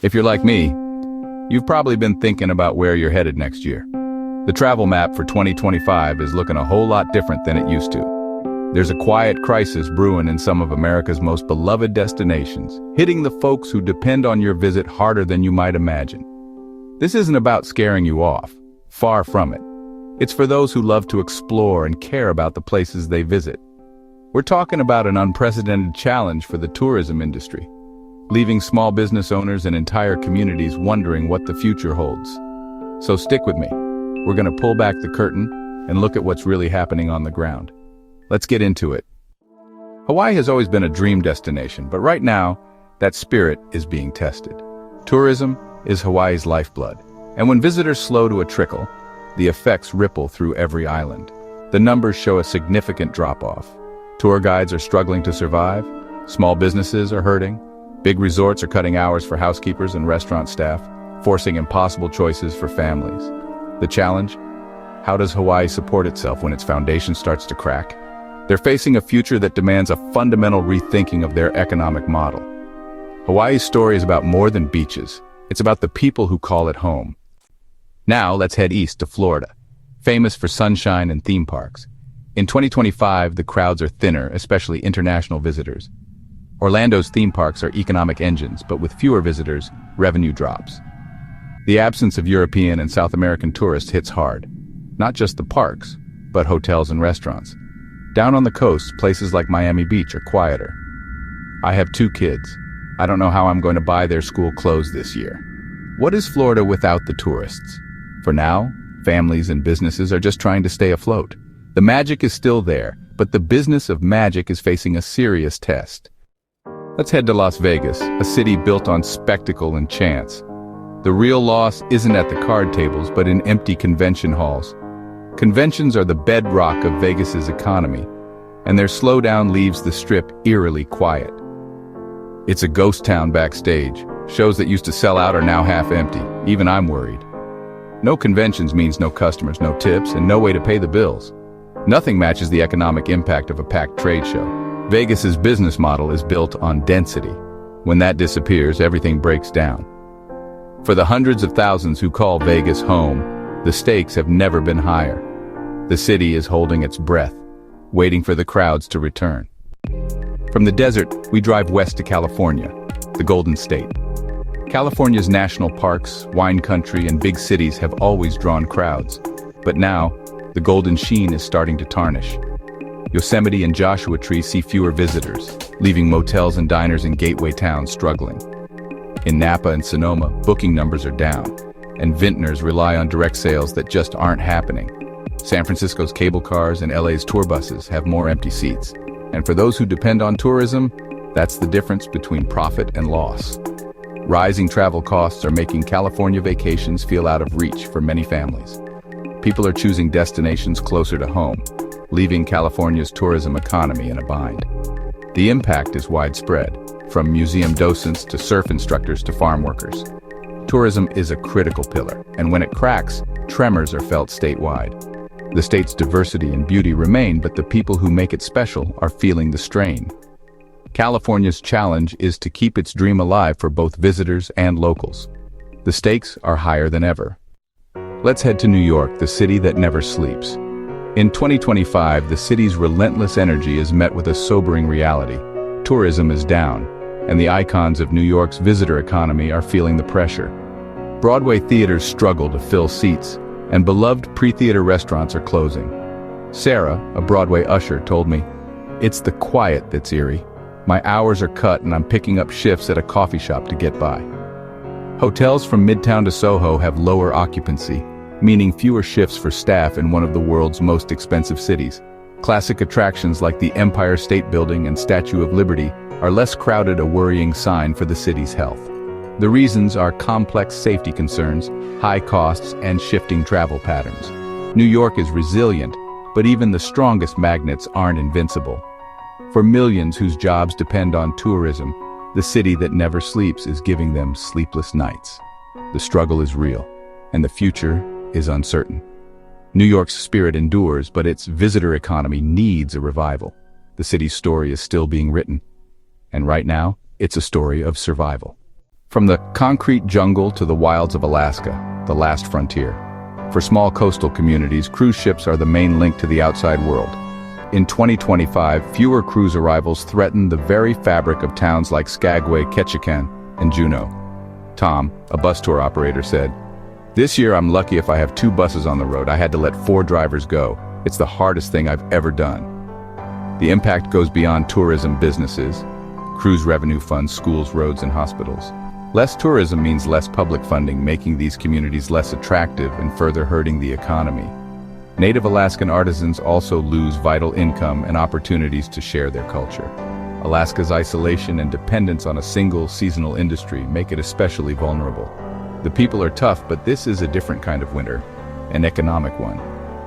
If you're like me, you've probably been thinking about where you're headed next year. The travel map for 2025 is looking a whole lot different than it used to. There's a quiet crisis brewing in some of America's most beloved destinations, hitting the folks who depend on your visit harder than you might imagine. This isn't about scaring you off. Far from it. It's for those who love to explore and care about the places they visit. We're talking about an unprecedented challenge for the tourism industry, leaving small business owners and entire communities wondering what the future holds. So stick with me. We're going to pull back the curtain and look at what's really happening on the ground. Let's get into it. Hawaii has always been a dream destination, but right now, that spirit is being tested. Tourism is Hawaii's lifeblood, and when visitors slow to a trickle, the effects ripple through every island. The numbers show a significant drop-off. Tour guides are struggling to survive, small businesses are hurting, big resorts are cutting hours for housekeepers and restaurant staff, forcing impossible choices for families. The challenge? How does Hawaii support itself when its foundation starts to crack? They're facing a future that demands a fundamental rethinking of their economic model. Hawaii's story is about more than beaches. It's about the people who call it home. Now let's head east to Florida, famous for sunshine and theme parks. In 2025, the crowds are thinner, especially international visitors. Orlando's theme parks are economic engines, but with fewer visitors, revenue drops. The absence of European and South American tourists hits hard. Not just the parks, but hotels and restaurants. Down on the coast, places like Miami Beach are quieter. I have 2 kids. I don't know how I'm going to buy their school clothes this year. What is Florida without the tourists? For now, families and businesses are just trying to stay afloat. The magic is still there, but the business of magic is facing a serious test. Let's head to Las Vegas, a city built on spectacle and chance. The real loss isn't at the card tables, but in empty convention halls. Conventions are the bedrock of Vegas's economy, and their slowdown leaves the Strip eerily quiet. It's a ghost town backstage. Shows that used to sell out are now half empty. Even I'm worried. No conventions means no customers, no tips, and no way to pay the bills. Nothing matches the economic impact of a packed trade show. Vegas's business model is built on density. When that disappears, everything breaks down. For the hundreds of thousands who call Vegas home, the stakes have never been higher. The city is holding its breath, waiting for the crowds to return. From the desert, we drive west to California, the Golden State. California's national parks, wine country, and big cities have always drawn crowds. But now, the golden sheen is starting to tarnish. Yosemite and Joshua Tree see fewer visitors, leaving motels and diners in gateway towns struggling. In Napa and Sonoma, booking numbers are down, and vintners rely on direct sales that just aren't happening. San Francisco's cable cars and LA's tour buses have more empty seats. And for those who depend on tourism, that's the difference between profit and loss. Rising travel costs are making California vacations feel out of reach for many families. People are choosing destinations closer to home, leaving California's tourism economy in a bind. The impact is widespread, from museum docents to surf instructors to farm workers. Tourism is a critical pillar, and when it cracks, tremors are felt statewide. The state's diversity and beauty remain, but the people who make it special are feeling the strain. California's challenge is to keep its dream alive for both visitors and locals. The stakes are higher than ever. Let's head to New York, the city that never sleeps. In 2025, the city's relentless energy is met with a sobering reality. Tourism is down, and the icons of New York's visitor economy are feeling the pressure. Broadway theaters struggle to fill seats, and beloved pre-theater restaurants are closing. Sarah, a Broadway usher, told me, "It's the quiet that's eerie. My hours are cut and I'm picking up shifts at a coffee shop to get by." Hotels from Midtown to Soho have lower occupancy, meaning fewer shifts for staff in one of the world's most expensive cities. Classic attractions like the Empire State Building and Statue of Liberty are less crowded, a worrying sign for the city's health. The reasons are complex safety concerns, high costs, and shifting travel patterns. New York is resilient, but even the strongest magnets aren't invincible. For millions whose jobs depend on tourism, the city that never sleeps is giving them sleepless nights. The struggle is real, and the future is uncertain. New York's spirit endures, but its visitor economy needs a revival. The city's story is still being written, and right now, it's a story of survival. From the concrete jungle to the wilds of Alaska, the last frontier. For small coastal communities, cruise ships are the main link to the outside world. In 2025, fewer cruise arrivals threaten the very fabric of towns like Skagway, Ketchikan, and Juneau. Tom, a bus tour operator, said, "This year I'm lucky if I have 2 buses on the road. I had to let 4 drivers go. It's the hardest thing I've ever done." The impact goes beyond tourism businesses, cruise revenue funds schools, roads, and hospitals. Less tourism means less public funding, making these communities less attractive and further hurting the economy. Native Alaskan artisans also lose vital income and opportunities to share their culture. Alaska's isolation and dependence on a single seasonal industry make it especially vulnerable. The people are tough, but this is a different kind of winter, an economic one.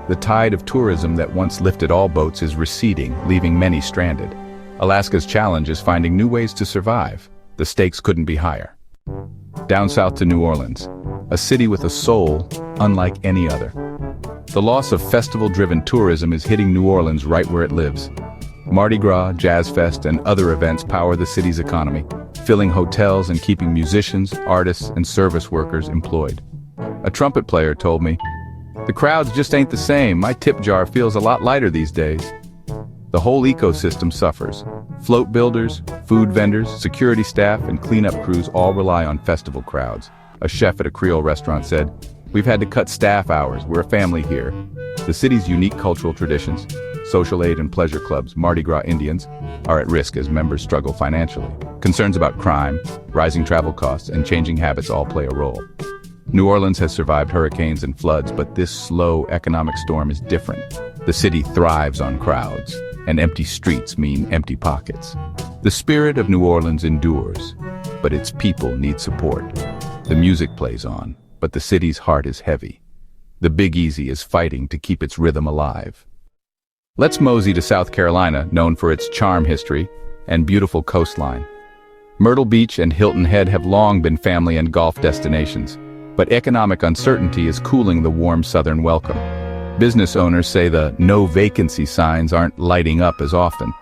The tide of tourism that once lifted all boats is receding, leaving many stranded. Alaska's challenge is finding new ways to survive. The stakes couldn't be higher. Down south to New Orleans, a city with a soul unlike any other. The loss of festival-driven tourism is hitting New Orleans right where it lives. Mardi Gras, Jazz Fest, and other events power the city's economy, filling hotels and keeping musicians, artists, and service workers employed. A trumpet player told me, "The crowds just ain't the same. My tip jar feels a lot lighter these days." The whole ecosystem suffers. Float builders, food vendors, security staff, and cleanup crews all rely on festival crowds. A chef at a Creole restaurant said, "We've had to cut staff hours. We're a family here." The city's unique cultural traditions, social aid and pleasure clubs, Mardi Gras Indians, are at risk as members struggle financially. Concerns about crime, rising travel costs, and changing habits all play a role. New Orleans has survived hurricanes and floods, but this slow economic storm is different. The city thrives on crowds, and empty streets mean empty pockets. The spirit of New Orleans endures, but its people need support. The music plays on, but the city's heart is heavy. The Big Easy is fighting to keep its rhythm alive. Let's mosey to South Carolina, known for its charm history and beautiful coastline. Myrtle Beach and Hilton Head have long been family and golf destinations, but economic uncertainty is cooling the warm southern welcome. Business owners say the no vacancy signs aren't lighting up as often,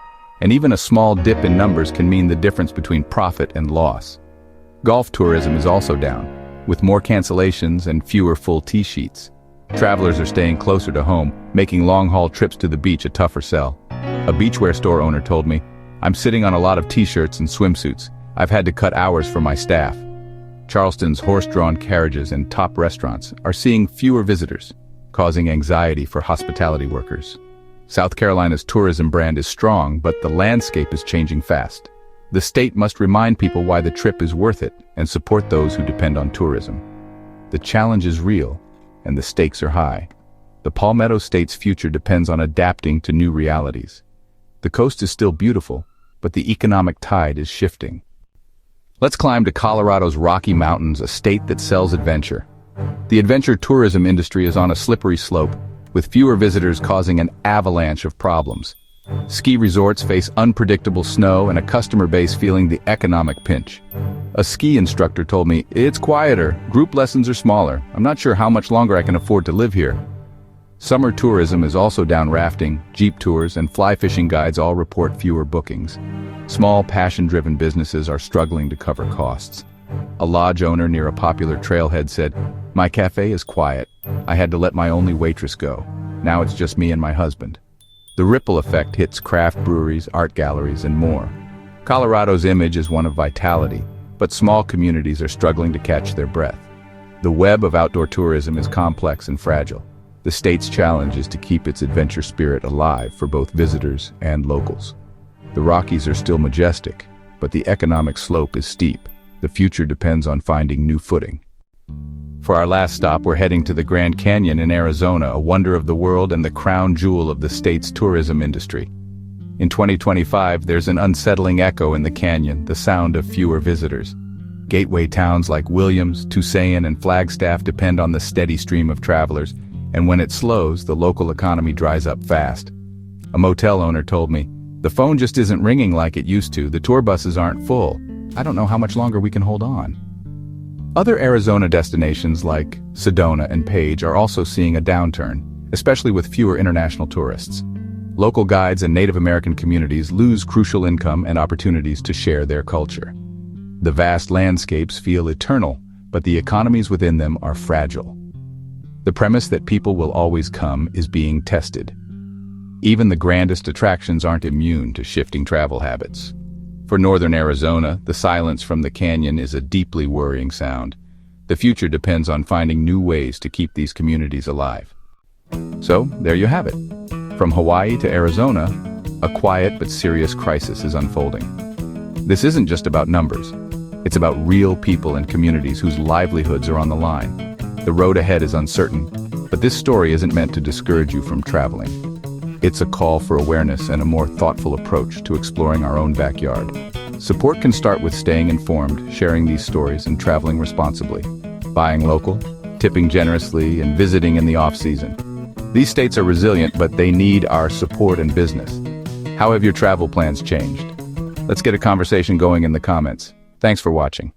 and even a small dip in numbers can mean the difference between profit and loss. Golf tourism is also down, with more cancellations and fewer full tee sheets. Travelers are staying closer to home, making long-haul trips to the beach a tougher sell. A beachwear store owner told me, "I'm sitting on a lot of t-shirts and swimsuits. I've had to cut hours for my staff." Charleston's horse-drawn carriages and top restaurants are seeing fewer visitors, causing anxiety for hospitality workers. South Carolina's tourism brand is strong, but the landscape is changing fast. The state must remind people why the trip is worth it and support those who depend on tourism. The challenge is real, and the stakes are high. The Palmetto State's future depends on adapting to new realities. The coast is still beautiful, but the economic tide is shifting. Let's climb to Colorado's Rocky Mountains, a state that sells adventure. The adventure tourism industry is on a slippery slope, with fewer visitors causing an avalanche of problems. Ski resorts face unpredictable snow and a customer base feeling the economic pinch. A ski instructor told me, "It's quieter, group lessons are smaller. I'm not sure how much longer I can afford to live here." Summer tourism is also down. Rafting, jeep tours, and fly fishing guides all report fewer bookings. Small, passion-driven businesses are struggling to cover costs. A lodge owner near a popular trailhead said, "My cafe is quiet. I had to let my only waitress go. Now it's just me and my husband." The ripple effect hits craft breweries, art galleries, and more. Colorado's image is one of vitality, but small communities are struggling to catch their breath. The web of outdoor tourism is complex and fragile. The state's challenge is to keep its adventure spirit alive for both visitors and locals. The Rockies are still majestic, but the economic slope is steep. The future depends on finding new footing. For our last stop, we're heading to the Grand Canyon in Arizona, a wonder of the world and the crown jewel of the state's tourism industry. In 2025, there's an unsettling echo in the canyon, the sound of fewer visitors. Gateway towns like Williams, Tusayan, and Flagstaff depend on the steady stream of travelers, and when it slows, the local economy dries up fast. A motel owner told me, "The phone just isn't ringing like it used to. The tour buses aren't full. I don't know how much longer we can hold on." Other Arizona destinations like Sedona and Page are also seeing a downturn, especially with fewer international tourists. Local guides and Native American communities lose crucial income and opportunities to share their culture. The vast landscapes feel eternal, but the economies within them are fragile. The premise that people will always come is being tested. Even the grandest attractions aren't immune to shifting travel habits. For northern Arizona, the silence from the canyon is a deeply worrying sound. The future depends on finding new ways to keep these communities alive. So, there you have it. From Hawaii to Arizona, a quiet but serious crisis is unfolding. This isn't just about numbers. It's about real people and communities whose livelihoods are on the line. The road ahead is uncertain, but this story isn't meant to discourage you from traveling. It's a call for awareness and a more thoughtful approach to exploring our own backyard. Support can start with staying informed, sharing these stories, and traveling responsibly. Buying local, tipping generously, and visiting in the off-season. These states are resilient, but they need our support and business. How have your travel plans changed? Let's get a conversation going in the comments. Thanks for watching.